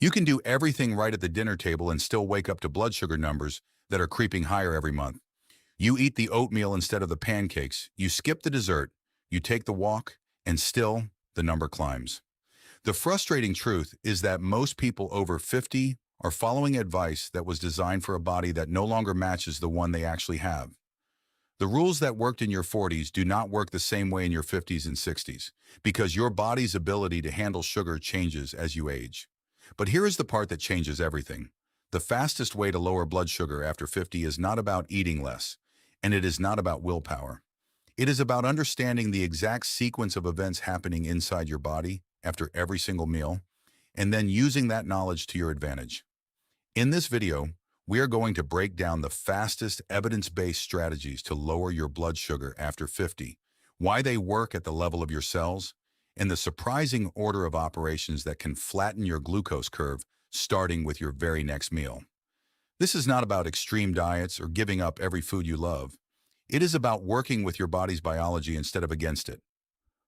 You can do everything right at the dinner table and still wake up to blood sugar numbers that are creeping higher every month. You eat the oatmeal instead of the pancakes, you skip the dessert, you take the walk, and still the number climbs. The frustrating truth is that most people over 50 are following advice that was designed for a body that no longer matches the one they actually have. The rules that worked in your 40s do not work the same way in your 50s and 60s because your body's ability to handle sugar changes as you age. But here is the part that changes everything. The fastest way to lower blood sugar after 50 is not about eating less, and it is not about willpower. It is about understanding the exact sequence of events happening inside your body after every single meal, and then using that knowledge to your advantage. In this video, we are going to break down the fastest evidence-based strategies to lower your blood sugar after 50, why they work at the level of your cells, and the surprising order of operations that can flatten your glucose curve starting with your very next meal. This is not about extreme diets or giving up every food you love. It is about working with your body's biology instead of against it.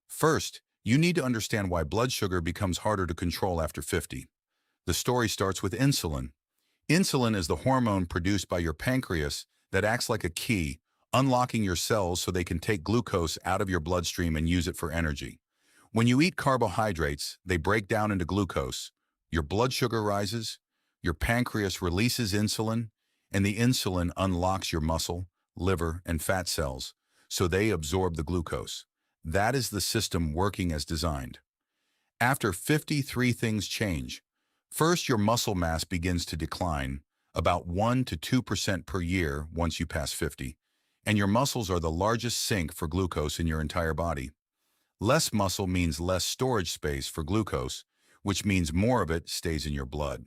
First, you need to understand why blood sugar becomes harder to control after 50. The story starts with insulin. Insulin is the hormone produced by your pancreas that acts like a key, unlocking your cells so they can take glucose out of your bloodstream and use it for energy. When you eat carbohydrates, they break down into glucose. Your blood sugar rises, your pancreas releases insulin, and the insulin unlocks your muscle, liver, and fat cells, so they absorb the glucose. That is the system working as designed. After 53 things change. First, your muscle mass begins to decline, about 1 to 2% per year once you pass 50, and your muscles are the largest sink for glucose in your entire body. Less muscle means less storage space for glucose, which means more of it stays in your blood.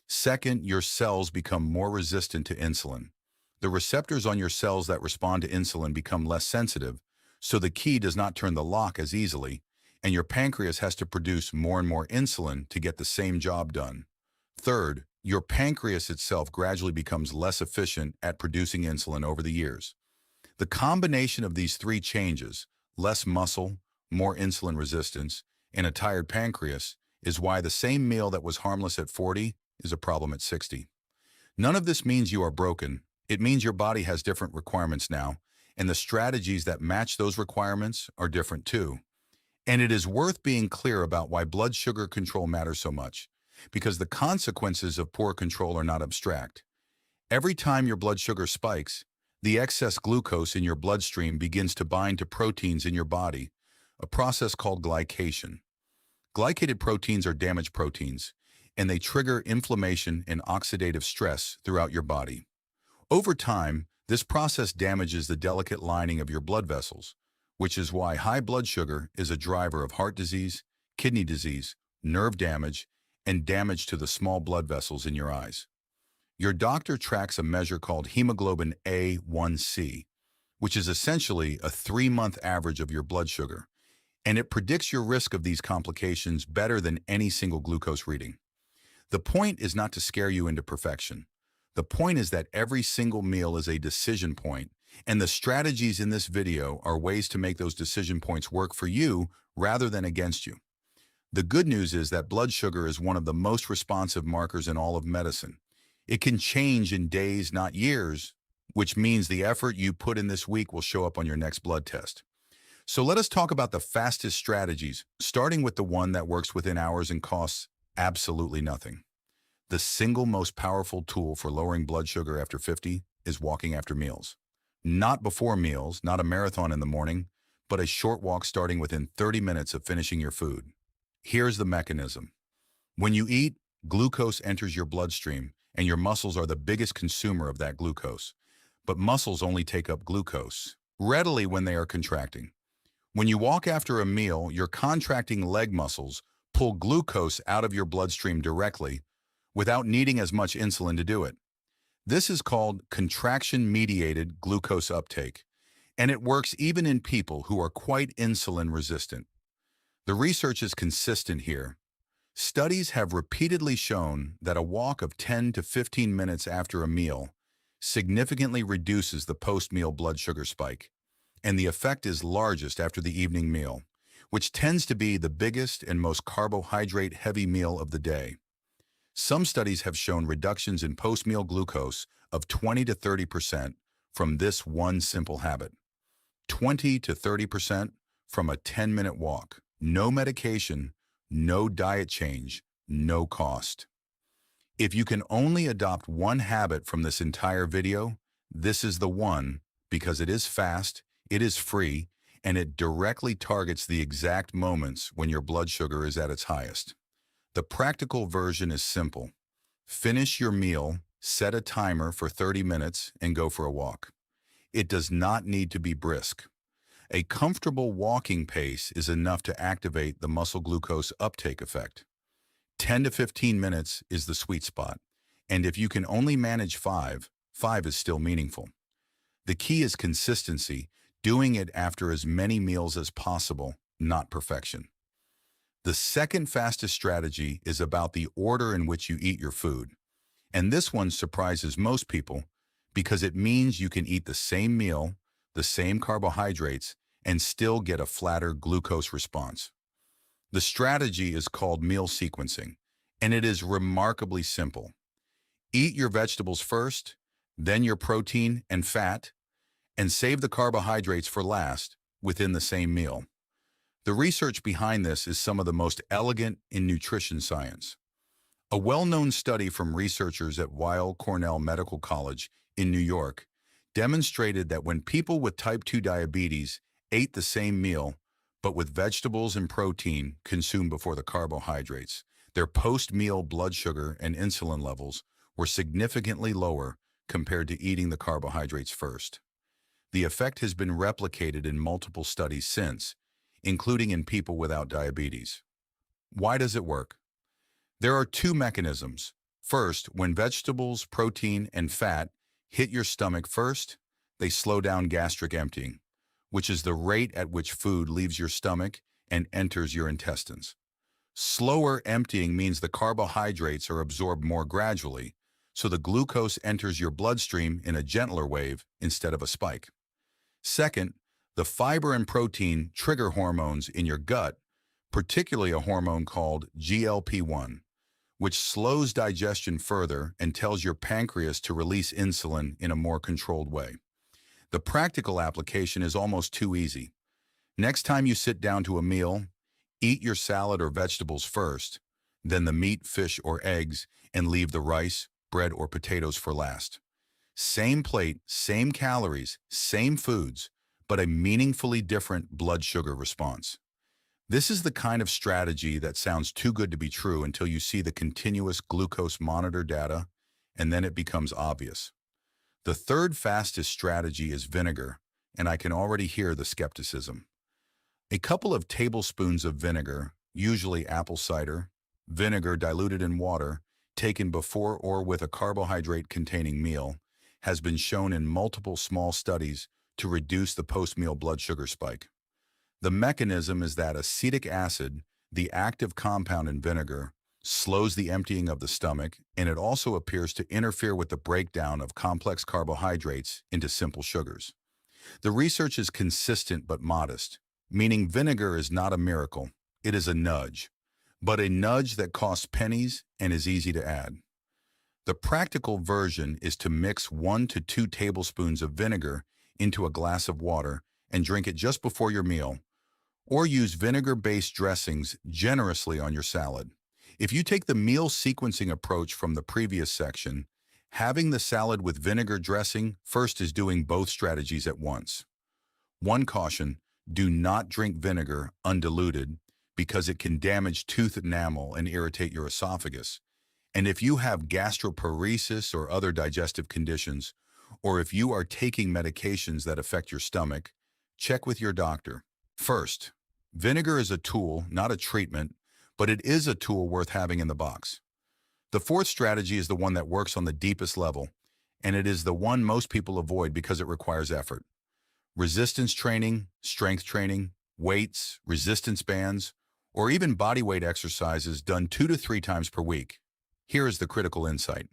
Second, your cells become more resistant to insulin. The receptors on your cells that respond to insulin become less sensitive, so the key does not turn the lock as easily, and your pancreas has to produce more and more insulin to get the same job done. Third, your pancreas itself gradually becomes less efficient at producing insulin over the years. The combination of these three changes, less muscle, more insulin resistance, and a tired pancreas, is why the same meal that was harmless at 40 is a problem at 60. None of this means you are broken. It means your body has different requirements now, and the strategies that match those requirements are different too. And it is worth being clear about why blood sugar control matters so much, because the consequences of poor control are not abstract. Every time your blood sugar spikes, the excess glucose in your bloodstream begins to bind to proteins in your body, a process called glycation. Glycated proteins are damaged proteins, and they trigger inflammation and oxidative stress throughout your body. Over time, this process damages the delicate lining of your blood vessels, which is why high blood sugar is a driver of heart disease, kidney disease, nerve damage, and damage to the small blood vessels in your eyes. Your doctor tracks a measure called hemoglobin A1C, which is essentially a 3-month average of your blood sugar, and it predicts your risk of these complications better than any single glucose reading. The point is not to scare you into perfection. The point is that every single meal is a decision point, and the strategies in this video are ways to make those decision points work for you rather than against you. The good news is that blood sugar is one of the most responsive markers in all of medicine. It can change in days, not years, which means the effort you put in this week will show up on your next blood test. So let us talk about the fastest strategies, starting with the one that works within hours and costs absolutely nothing. The single most powerful tool for lowering blood sugar after 50 is walking after meals. Not before meals, not a marathon in the morning, but a short walk starting within 30 minutes of finishing your food. Here's the mechanism. When you eat, glucose enters your bloodstream, and your muscles are the biggest consumer of that glucose. But muscles only take up glucose readily when they are contracting. When you walk after a meal, your contracting leg muscles pull glucose out of your bloodstream directly without needing as much insulin to do it. This is called contraction-mediated glucose uptake, and it works even in people who are quite insulin resistant. The research is consistent here. Studies have repeatedly shown that a walk of 10 to 15 minutes after a meal significantly reduces the post-meal blood sugar spike, and the effect is largest after the evening meal, which tends to be the biggest and most carbohydrate-heavy meal of the day. Some studies have shown reductions in post-meal glucose of 20 to 30% from this one simple habit. 20 to 30% from a 10-minute walk. No medication, no diet change, no cost. If you can only adopt one habit from this entire video, this is the one, because it is fast, it is free, and it directly targets the exact moments when your blood sugar is at its highest. The practical version is simple. Finish your meal, set a timer for 30 minutes, and go for a walk. It does not need to be brisk. A comfortable walking pace is enough to activate the muscle glucose uptake effect. 10 to 15 minutes is the sweet spot, and if you can only manage 5 is still meaningful. The key is consistency, doing it after as many meals as possible, not perfection. The second fastest strategy is about the order in which you eat your food, and this one surprises most people because it means you can eat the same meal, the same carbohydrates, and still get a flatter glucose response. The strategy is called meal sequencing, and it is remarkably simple. Eat your vegetables first, then your protein and fat, and save the carbohydrates for last within the same meal. The research behind this is some of the most elegant in nutrition science. A well-known study from researchers at Weill Cornell Medical College in New York demonstrated that when people with type 2 diabetes ate the same meal, but with vegetables and protein consumed before the carbohydrates, their post-meal blood sugar and insulin levels were significantly lower compared to eating the carbohydrates first. The effect has been replicated in multiple studies since, including in people without diabetes. Why does it work? There are two mechanisms. First, when vegetables, protein, and fat hit your stomach first, they slow down gastric emptying, which is the rate at which food leaves your stomach and enters your intestines. Slower emptying means the carbohydrates are absorbed more gradually, so the glucose enters your bloodstream in a gentler wave instead of a spike. Second, the fiber and protein trigger hormones in your gut, particularly a hormone called GLP-1, which slows digestion further and tells your pancreas to release insulin in a more controlled way. The practical application is almost too easy. Next time you sit down to a meal, eat your salad or vegetables first, then the meat, fish, or eggs, and leave the rice, bread, or potatoes for last. Same plate, same calories, same foods, but a meaningfully different blood sugar response. This is the kind of strategy that sounds too good to be true until you see the continuous glucose monitor data, and then it becomes obvious. The third fastest strategy is vinegar, and I can already hear the skepticism. A couple of tablespoons of vinegar, usually apple cider, vinegar diluted in water, taken before or with a carbohydrate-containing meal, has been shown in multiple small studies to reduce the post-meal blood sugar spike. The mechanism is that acetic acid, the active compound in vinegar, slows the emptying of the stomach, and it also appears to interfere with the breakdown of complex carbohydrates into simple sugars. The research is consistent but modest, meaning vinegar is not a miracle, it is a nudge, but a nudge that costs pennies and is easy to add. The practical version is to mix 1 to 2 tablespoons of vinegar into a glass of water and drink it just before your meal, or use vinegar-based dressings generously on your salad. If you take the meal sequencing approach from the previous section, having the salad with vinegar dressing first is doing both strategies at once. One caution, do not drink vinegar undiluted because it can damage tooth enamel and irritate your esophagus. And if you have gastroparesis or other digestive conditions, or if you are taking medications that affect your stomach, check with your doctor. First, vinegar is a tool, not a treatment, but it is a tool worth having in the box. The fourth strategy is the one that works on the deepest level, and it is the one most people avoid because it requires effort. Resistance training, strength training, weights, resistance bands, or even body weight exercises done 2 to 3 times per week. Here is the critical insight.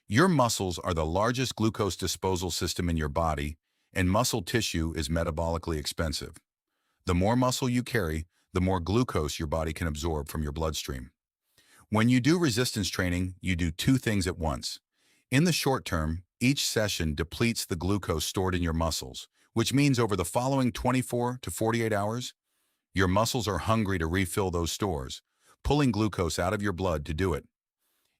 Your muscles are the largest glucose disposal system in your body, and muscle tissue is metabolically expensive. The more muscle you carry, the more glucose your body can absorb from your bloodstream. When you do resistance training, you do two things at once. In the short term, each session depletes the glucose stored in your muscles, which means over the following 24 to 48 hours, your muscles are hungry to refill those stores, pulling glucose out of your blood to do it.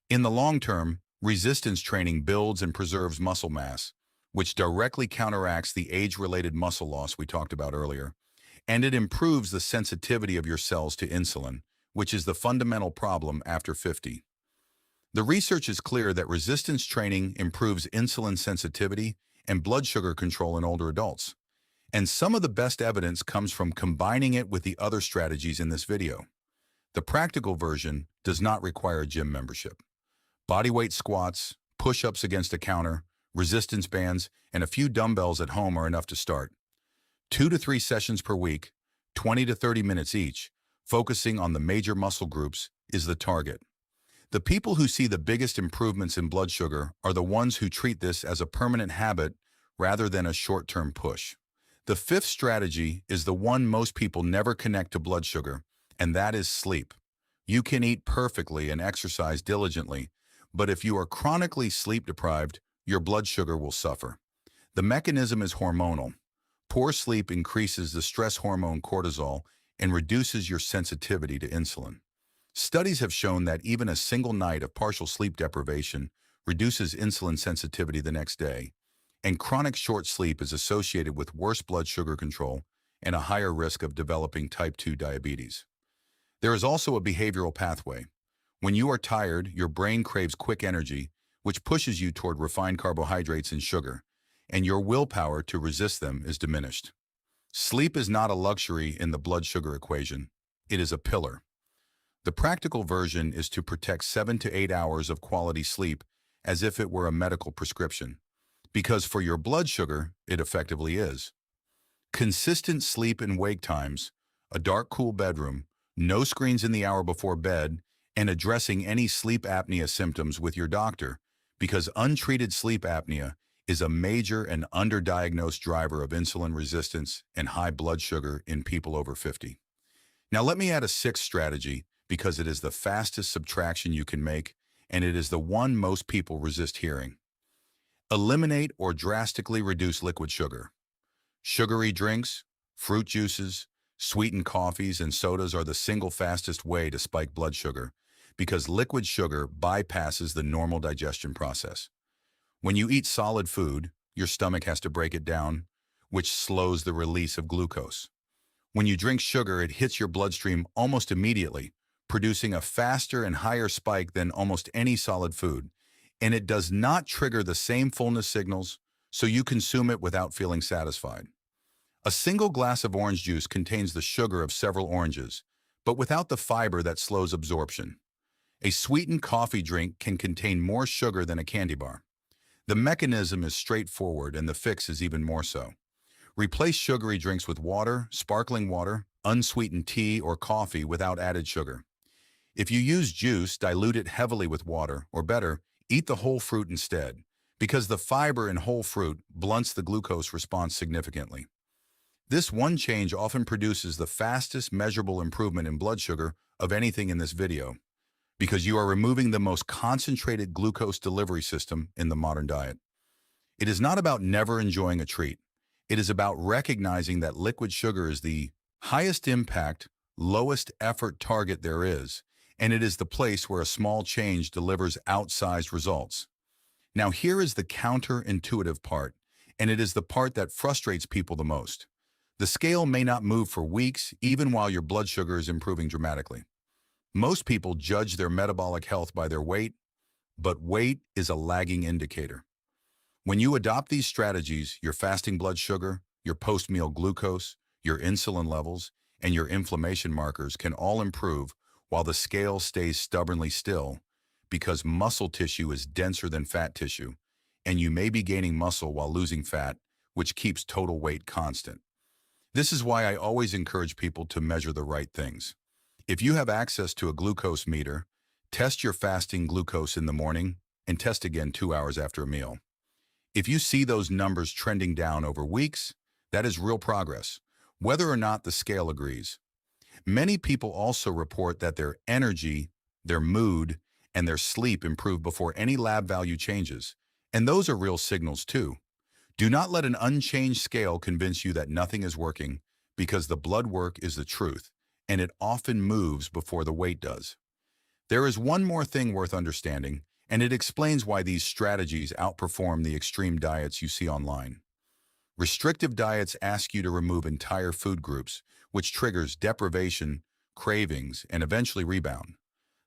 In the long term, resistance training builds and preserves muscle mass, which directly counteracts the age-related muscle loss we talked about earlier, and it improves the sensitivity of your cells to insulin, which is the fundamental problem after 50. The research is clear that resistance training improves insulin sensitivity and blood sugar control in older adults. And some of the best evidence comes from combining it with the other strategies in this video. The practical version does not require a gym membership. Bodyweight squats, push-ups against a counter, resistance bands, and a few dumbbells at home are enough to start. 2 to 3 sessions per week, 20 to 30 minutes each, focusing on the major muscle groups is the target. The people who see the biggest improvements in blood sugar are the ones who treat this as a permanent habit rather than a short-term push. The fifth strategy is the one most people never connect to blood sugar, and that is sleep. You can eat perfectly and exercise diligently, but if you are chronically sleep deprived, your blood sugar will suffer. The mechanism is hormonal. Poor sleep increases the stress hormone cortisol and reduces your sensitivity to insulin. Studies have shown that even a single night of partial sleep deprivation reduces insulin sensitivity the next day, and chronic short sleep is associated with worse blood sugar control and a higher risk of developing type 2 diabetes. There is also a behavioral pathway. When you are tired, your brain craves quick energy, which pushes you toward refined carbohydrates and sugar, and your willpower to resist them is diminished. Sleep is not a luxury in the blood sugar equation. It is a pillar. The practical version is to protect 7 to 8 hours of quality sleep as if it were a medical prescription, because for your blood sugar, it effectively is. Consistent sleep and wake times, a dark, cool bedroom, no screens in the hour before bed, and addressing any sleep apnea symptoms with your doctor, because untreated sleep apnea is a major and underdiagnosed driver of insulin resistance and high blood sugar in people over 50. Now let me add a sixth strategy because it is the fastest subtraction you can make, and it is the one most people resist hearing. Eliminate or drastically reduce liquid sugar. Sugary drinks, fruit juices, sweetened coffees, and sodas are the single fastest way to spike blood sugar because liquid sugar bypasses the normal digestion process. When you eat solid food, your stomach has to break it down, which slows the release of glucose. When you drink sugar, it hits your bloodstream almost immediately, producing a faster and higher spike than almost any solid food, and it does not trigger the same fullness signals, so you consume it without feeling satisfied. A single glass of orange juice contains the sugar of several oranges, but without the fiber that slows absorption. A sweetened coffee drink can contain more sugar than a candy bar. The mechanism is straightforward and the fix is even more so. Replace sugary drinks with water, sparkling water, unsweetened tea, or coffee without added sugar. If you use juice, dilute it heavily with water, or better, eat the whole fruit instead, because the fiber in whole fruit blunts the glucose response significantly. This one change often produces the fastest measurable improvement in blood sugar of anything in this video, because you are removing the most concentrated glucose delivery system in the modern diet. It is not about never enjoying a treat. It is about recognizing that liquid sugar is the highest impact, lowest effort target there is, and it is the place where a small change delivers outsized results. Now here is the counterintuitive part, and it is the part that frustrates people the most. The scale may not move for weeks, even while your blood sugar is improving dramatically. Most people judge their metabolic health by their weight, but weight is a lagging indicator. When you adopt these strategies, your fasting blood sugar, your post-meal glucose, your insulin levels, and your inflammation markers can all improve while the scale stays stubbornly still, because muscle tissue is denser than fat tissue, and you may be gaining muscle while losing fat, which keeps total weight constant. This is why I always encourage people to measure the right things. If you have access to a glucose meter, test your fasting glucose in the morning and test again 2 hours after a meal. If you see those numbers trending down over weeks, that is real progress, whether or not the scale agrees. Many people also report that their energy their mood, and their sleep improve before any lab value changes. And those are real signals too. Do not let an unchanged scale convince you that nothing is working, because the blood work is the truth, and it often moves before the weight does. There is one more thing worth understanding, and it explains why these strategies outperform the extreme diets you see online. Restrictive diets ask you to remove entire food groups, which triggers deprivation, cravings, and eventually rebound.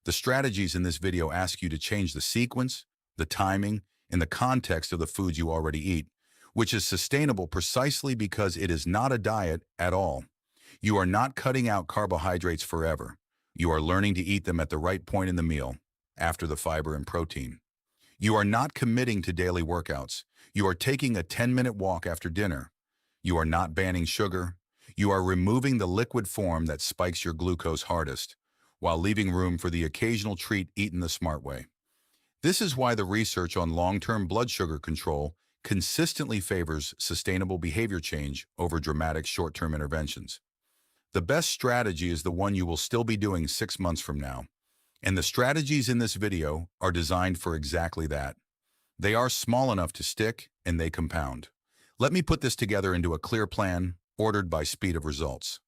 The strategies in this video ask you to change the sequence, the timing, and the context of the foods you already eat, which is sustainable precisely because it is not a diet at all. You are not cutting out carbohydrates forever. You are learning to eat them at the right point in the meal, after the fiber and protein. You are not committing to daily workouts. You are taking a 10-minute walk after dinner. You are not banning sugar. You are removing the liquid form that spikes your glucose hardest, while leaving room for the occasional treat eaten the smart way. This is why the research on long-term blood sugar control consistently favors sustainable behavior change over dramatic short-term interventions. The best strategy is the one you will still be doing 6 months from now. And the strategies in this video are designed for exactly that. They are small enough to stick, and they compound. Let me put this together into a clear plan, ordered by speed of results.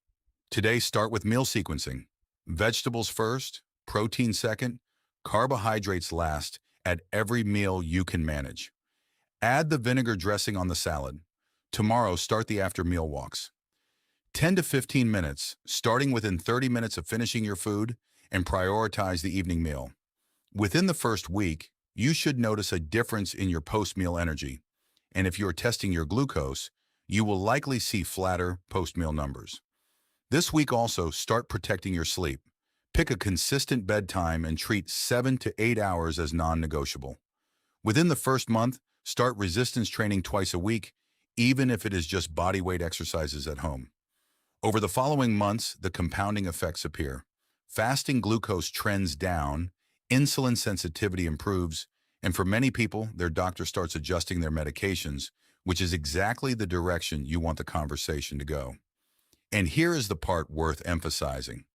Today, start with meal sequencing. Vegetables first, protein second, carbohydrates last at every meal you can manage. Add the vinegar dressing on the salad. Tomorrow, start the after-meal walks. 10 to 15 minutes, starting within 30 minutes of finishing your food, and prioritize the evening meal. Within the first week, you should notice a difference in your post-meal energy. And if you're testing your glucose, you will likely see flatter post-meal numbers. This week also, start protecting your sleep. Pick a consistent bedtime and treat 7 to 8 hours as non-negotiable. Within the first month, start resistance training twice a week, even if it is just body weight exercises at home. Over the following months, the compounding effects appear. Fasting glucose trends down, insulin sensitivity improves, and for many people, their doctor starts adjusting their medications, which is exactly the direction you want the conversation to go. And here is the part worth emphasizing.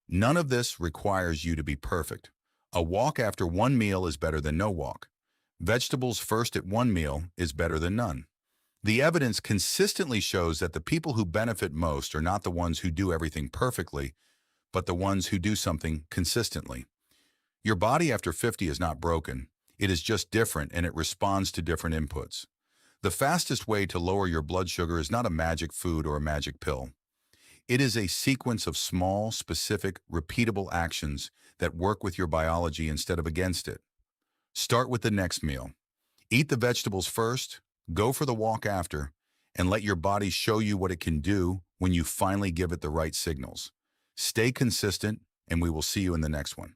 None of this requires you to be perfect. A walk after one meal is better than no walk. Vegetables first at one meal is better than none. The evidence consistently shows that the people who benefit most are not the ones who do everything perfectly, but the ones who do something consistently. Your body after 50 is not broken. It is just different, and it responds to different inputs. The fastest way to lower your blood sugar is not a magic food or a magic pill. It is a sequence of small, specific, repeatable actions that work with your biology instead of against it. Start with the next meal. Eat the vegetables first, go for the walk after, and let your body show you what it can do when you finally give it the right signals. Stay consistent, and we will see you in the next one.